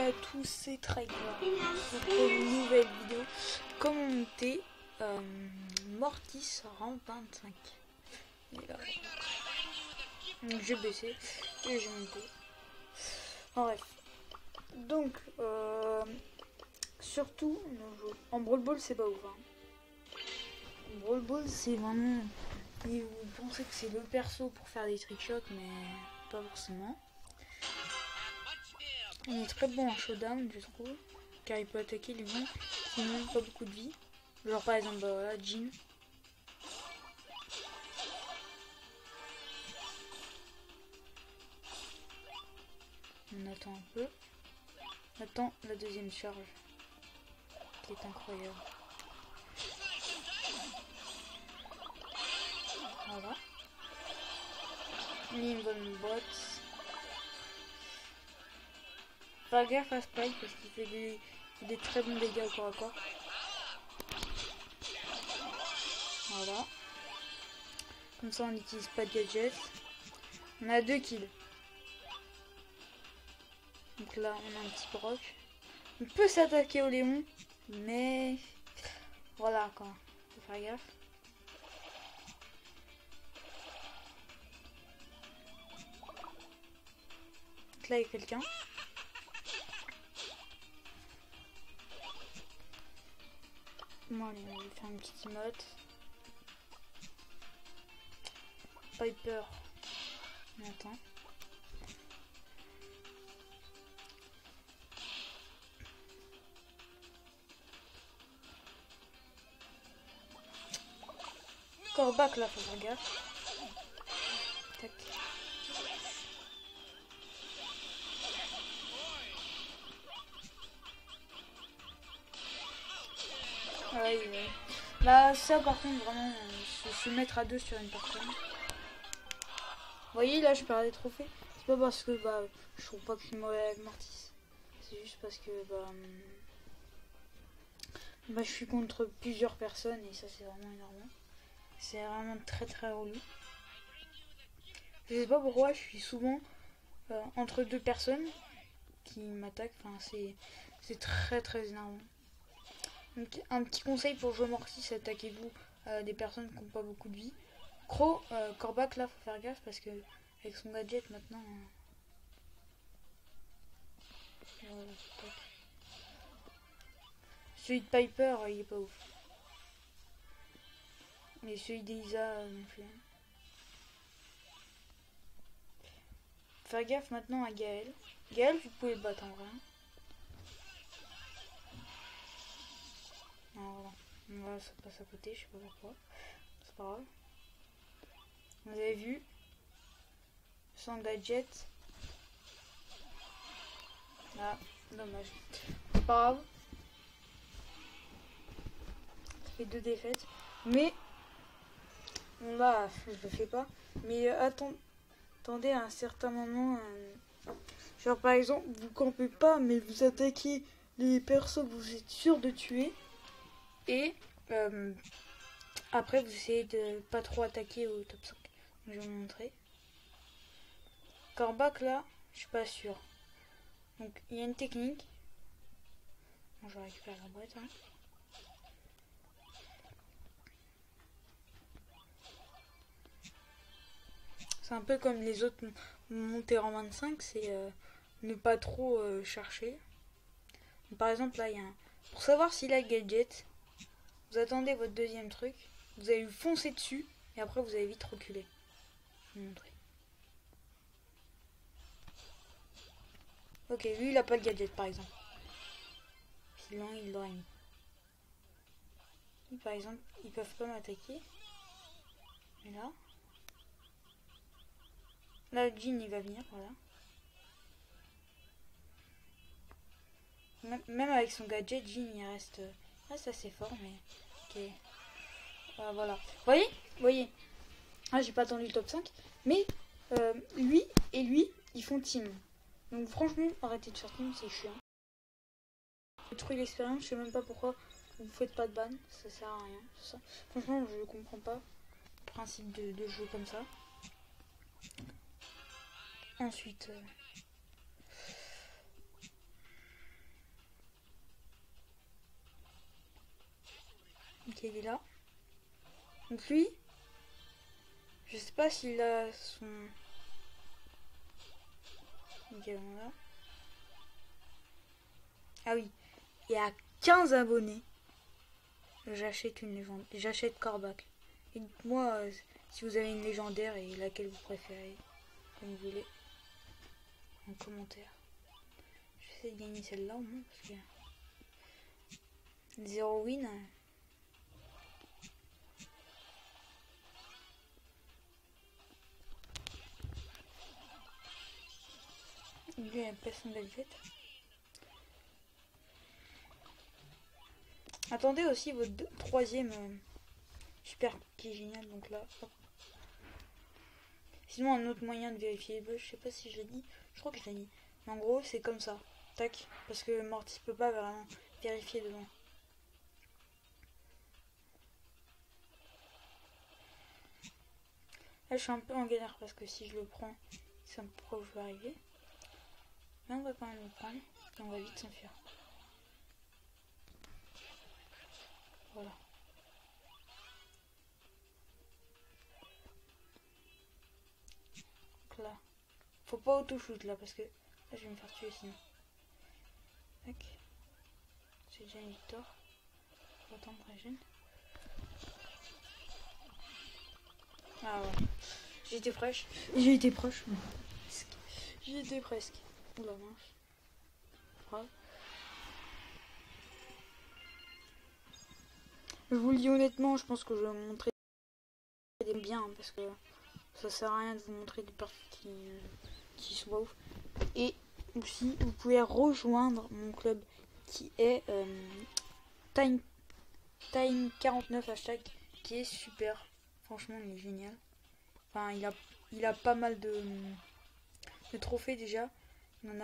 à tous, c'est Trigger pour une nouvelle vidéo. Comment monter Mortis rang 25. Et là, donc j'ai baissé et j'ai monté. En bref. Donc, surtout, en Brawl Ball, c'est pas ouf. Hein. Brawl Ball, c'est vraiment. Et vous pensez que c'est le perso pour faire des trickshots, mais pas forcément. Il est très bon en showdown, je trouve, car il peut attaquer les gens qui n'ont pas beaucoup de vie. Genre par exemple, bah voilà, Jean. On attend un peu. On attend la deuxième charge, qui est incroyable. Voilà. Il y a une bonne botte. Faire gaffe à Spike parce qu'il fait des très bons dégâts au corps à corps. Voilà. Comme ça on n'utilise pas de gadget. On a 2 kills. Donc là on a un petit Brock. On peut s'attaquer au Léon. Mais voilà quoi. Faut faire gaffe. Donc là il y a quelqu'un. Bon allez, on va faire une petite emote. Piper. On attend. Corbac là, faut faire gaffe. Tac. Ouais. Bah ça par contre vraiment se mettre à deux sur une personne. Vous voyez là je perds des trophées. C'est pas parce que bah je trouve pas que c'est mauvais avec Mortis. C'est juste parce que bah je suis contre plusieurs personnes et ça c'est vraiment énorme. C'est vraiment très très relou. Je sais pas pourquoi je suis souvent entre deux personnes qui m'attaquent. Enfin c'est très très énervant. Donc un petit conseil pour jouer Mortis, attaquez-vous à des personnes qui n'ont pas beaucoup de vie. Corbac là faut faire gaffe parce que avec son gadget maintenant. Voilà, celui de Piper il est pas ouf. Mais celui d'Elisa non plus. Faire gaffe maintenant à Gaël. Gaël vous pouvez le battre en vrai. Alors, voilà, ça passe à côté, je sais pas pourquoi. C'est pas grave. Vous avez vu son gadget. Ah, dommage. C'est pas grave. Ça fait 2 défaites. Mais là, je le fais pas. Mais attendez à un certain moment. Genre par exemple, vous campez pas, mais vous attaquez les personnes que vous êtes sûr de tuer. Et après, vous essayez de pas trop attaquer au top 5. Je vais vous montrer. Corbac là, je suis pas sûr. Donc il y a une technique. Bon, je vais récupérer la boîte. Hein. C'est un peu comme les autres montées en 25, c'est ne pas trop chercher. Donc, par exemple là, il y a un... Pour savoir s'il a gadget, vous attendez votre deuxième truc, vous allez lui foncer dessus et après vous allez vite reculer. Je vais vous montrer. Ok, lui il a pas de gadget par exemple. Sinon il l'aurait mis. Lui, par exemple, ils peuvent pas m'attaquer. Mais là, Jean il va venir, voilà. Même avec son gadget, Jean il reste assez fort, mais ok. Voilà. Vous voyez. Ah, j'ai pas attendu le top 5. Mais lui et lui, ils font team. Donc franchement, arrêtez de faire team, c'est chiant. Détruire l'expérience, je sais même pas pourquoi vous faites pas de ban. Ça sert à rien. Ça. Franchement, je comprends pas le principe de jouer comme ça. Ensuite... Ok, il est là. Donc lui, je sais pas s'il a son... Ok, voilà. Ah oui, et à 15 abonnés, j'achète une légende. J'achète Corbac. Et dites-moi si vous avez une légendaire et laquelle vous préférez, comme vous voulez, en commentaire. J'essaie de gagner celle-là au moins parce que 0 win. Lui, il passe son gadget. Attendez aussi votre troisième super qui est génial. Donc là, hop. Sinon, un autre moyen de vérifier les bugs, je sais pas si je l'ai dit. Je crois que je l'ai dit. Mais en gros, c'est comme ça. Tac. Parce que Mortis peut pas vraiment vérifier devant. Là, je suis un peu en galère parce que si je le prends, c'est un peu proche où je vais arriver. Mais on va quand même le prendre et on va vite s'enfuir. Voilà. Donc là, faut pas auto-shoot là parce que là, je vais me faire tuer sinon. Tac. J'ai déjà une victoire. On va attendre très jeune. Ah ouais. J'ai été fraîche. J'ai été proche. J'y étais presque. Oula mince. Grave. Je vous le dis honnêtement, je pense que je vais vous montrer des biens parce que ça sert à rien de vous montrer des parties qui sont pas ouf. Et aussi, vous pouvez rejoindre mon club qui est Time49 hashtag, qui est super. Franchement, il est génial. Enfin, il a pas mal de trophées déjà. Il en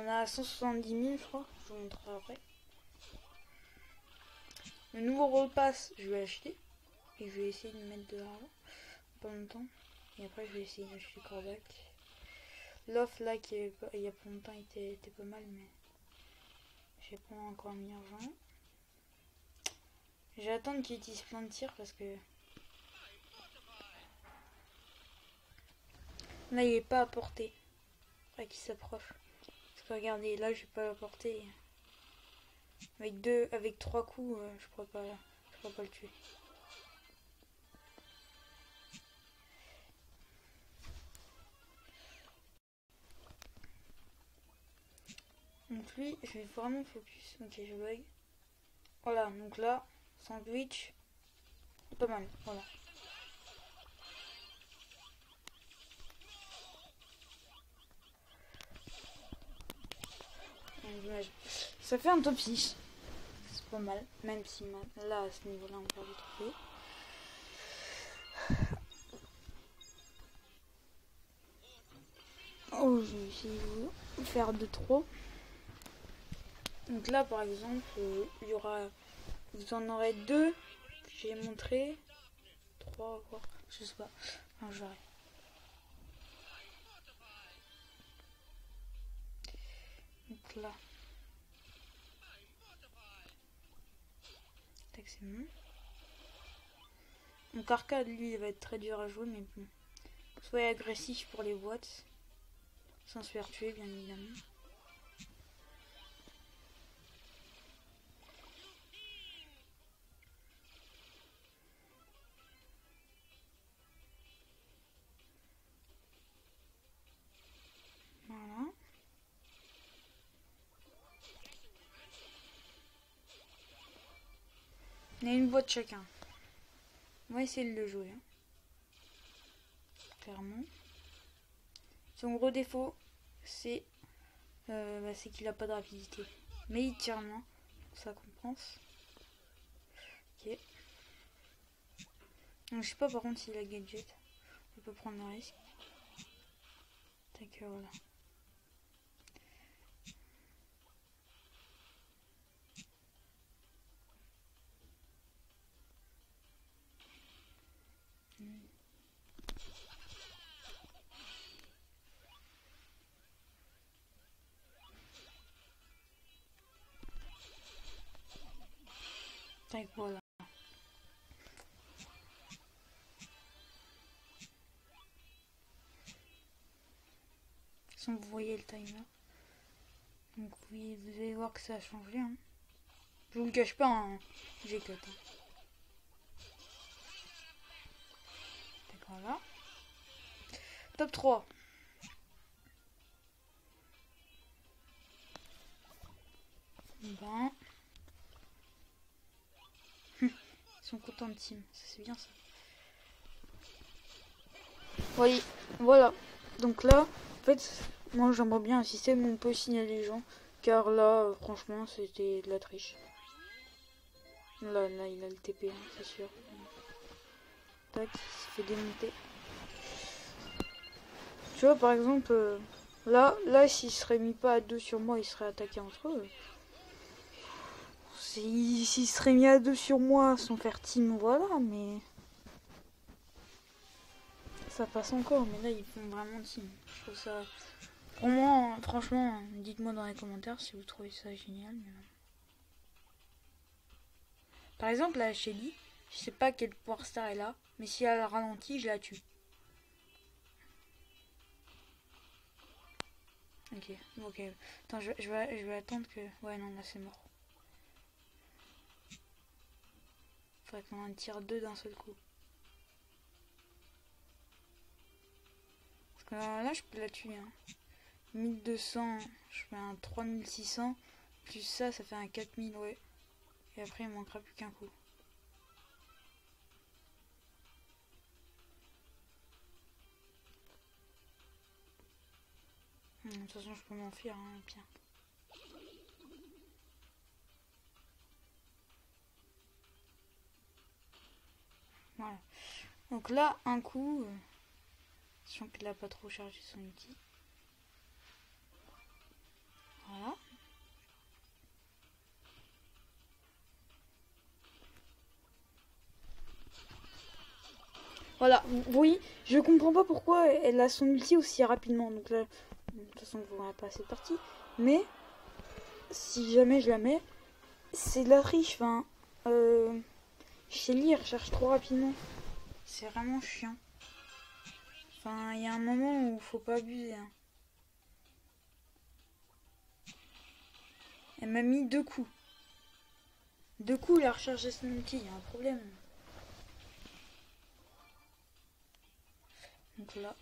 a 170 000, je crois. Je vous montrerai après. Le nouveau repass, je vais acheter. Et je vais essayer de mettre de l'argent. Pas longtemps. Et après, je vais essayer d'acheter Corbac. L'offre là, qui est, il y a pas longtemps, était pas mal, mais j'ai pas encore mis argent. Je vais attendre qu'il utilise plein de tirs parce que là, il est pas à portée. Après qu'il s'approche. Parce que regardez, là, je vais pas à portée. Avec 3 coups, je pourrais pas le tuer. Donc lui, je vais vraiment focus. Ok, je bug. Voilà, donc là, sandwich, pas mal, voilà. Ça fait un top 6. C'est pas mal, même si là, à ce niveau-là, on perd du trophée. Oh, je vais essayer de faire de trop. Donc là, par exemple, il y aura... Vous en aurez 2 que j'ai montré. 3, quoi. Je sais pas. Enfin, j'arrête. Donc là. Tac, c'est bon. Donc arcade, lui, il va être très dur à jouer, mais bon. Soyez agressif pour les boîtes. Sans se faire tuer, bien évidemment. Voilà. On a une boîte chacun. On va essayer de le jouer. Hein. Clairement. Son gros défaut, c'est qu'il a pas de rapidité. Mais il tire moins. Ça compense. Ok. Donc, je sais pas par contre s'il a gadget. On peut prendre un risque. Tac, voilà. Sans vous voyez le timer. Donc oui, vous allez voir que ça a changé. Hein. Je vous le cache pas, hein. J'ai cut. Hein. D'accord là. Top 3. Ben. Ils sont contents de team. Ça c'est bien ça. Oui, voilà. Donc là, en fait, moi j'aimerais bien un système où on peut signaler les gens. Car là, franchement, c'était de la triche. Là, il a le TP, hein, c'est sûr. Tac, il s'est fait démonter. Tu vois, par exemple, là, s'il serait mis pas à 2 sur moi, il serait attaqué entre eux. S'il serait mis à 2 sur moi sans faire team, voilà, mais... Ça passe encore, mais là, ils font vraiment team. Je trouve ça... Pour moi, franchement, dites-moi dans les commentaires si vous trouvez ça génial. Mais... Par exemple, la Shelly, je sais pas quel Power Star est là, mais si elle ralentit, je la tue. Ok. Attends, je vais attendre que... Ouais, non, là, c'est mort. Faudrait qu'on en tire 2 d'un seul coup. Parce que là, je peux la tuer. Hein. 1200, je fais un 3600. Plus ça fait un 4000, ouais. Et après, il me manquera plus qu'un coup. De toute façon, je peux m'enfuir, hein, pire. Voilà. Donc là, un coup, sachant qu'il n'a pas trop chargé son outil. Voilà. Voilà, oui, je comprends pas pourquoi elle a son ulti aussi rapidement. Donc là, de toute façon, je ne verrai pas cette partie. Mais, si jamais je la mets, c'est de la triche. Enfin, Shelly recharge trop rapidement. C'est vraiment chiant. Enfin, il y a un moment où faut pas abuser. Hein. Elle m'a mis 2 coups. 2 coups, elle a rechargé son ulti, il y a un problème. Donc là.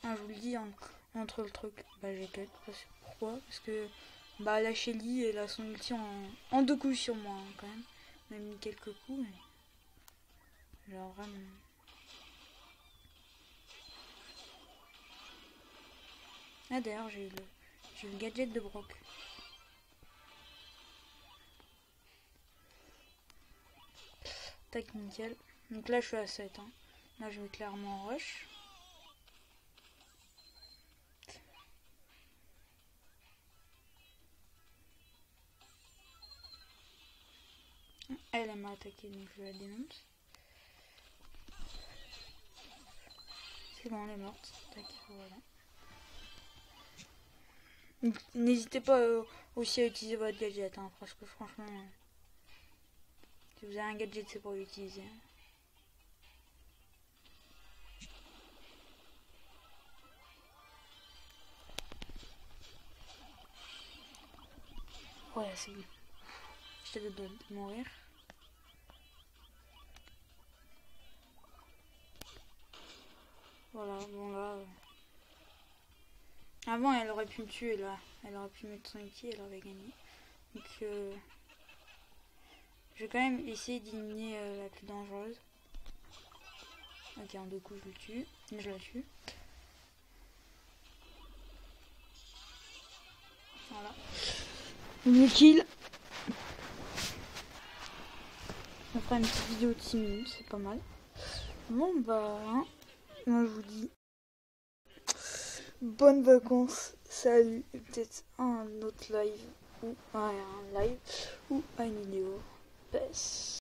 Ah, je vous le dis, entre le truc, bah j'ai cut. Pourquoi? Parce que bah la Shelly, elle a son ulti en 2 coups sur moi, hein, quand même. Elle m'a mis quelques coups, mais... Genre vraiment... Ah d'ailleurs, j'ai eu le gadget de Brock. Tac, nickel. Donc là, je suis à 7. Hein. Là, je vais clairement rush. Elle m'a attaqué, donc je la dénonce. C'est bon, elle est morte. Tac, voilà. N'hésitez pas aussi à utiliser votre gadget, hein, parce que franchement, si vous avez un gadget, c'est pour l'utiliser. Ouais, c'est bon. J'étais de mourir. Voilà, bon là... Avant, elle aurait pu me tuer, là. Elle aurait pu mettre son outil, elle aurait gagné. Donc, je vais quand même essayer d'éliminer la plus dangereuse. Ok, en 2 coups, je le tue. Je la tue. Voilà. Une kill. On fera une petite vidéo de 6 minutes, c'est pas mal. Bon, bah, hein, moi je vous dis bonnes vacances, salut, et peut-être un autre live, ou un live, ou une vidéo. Peace.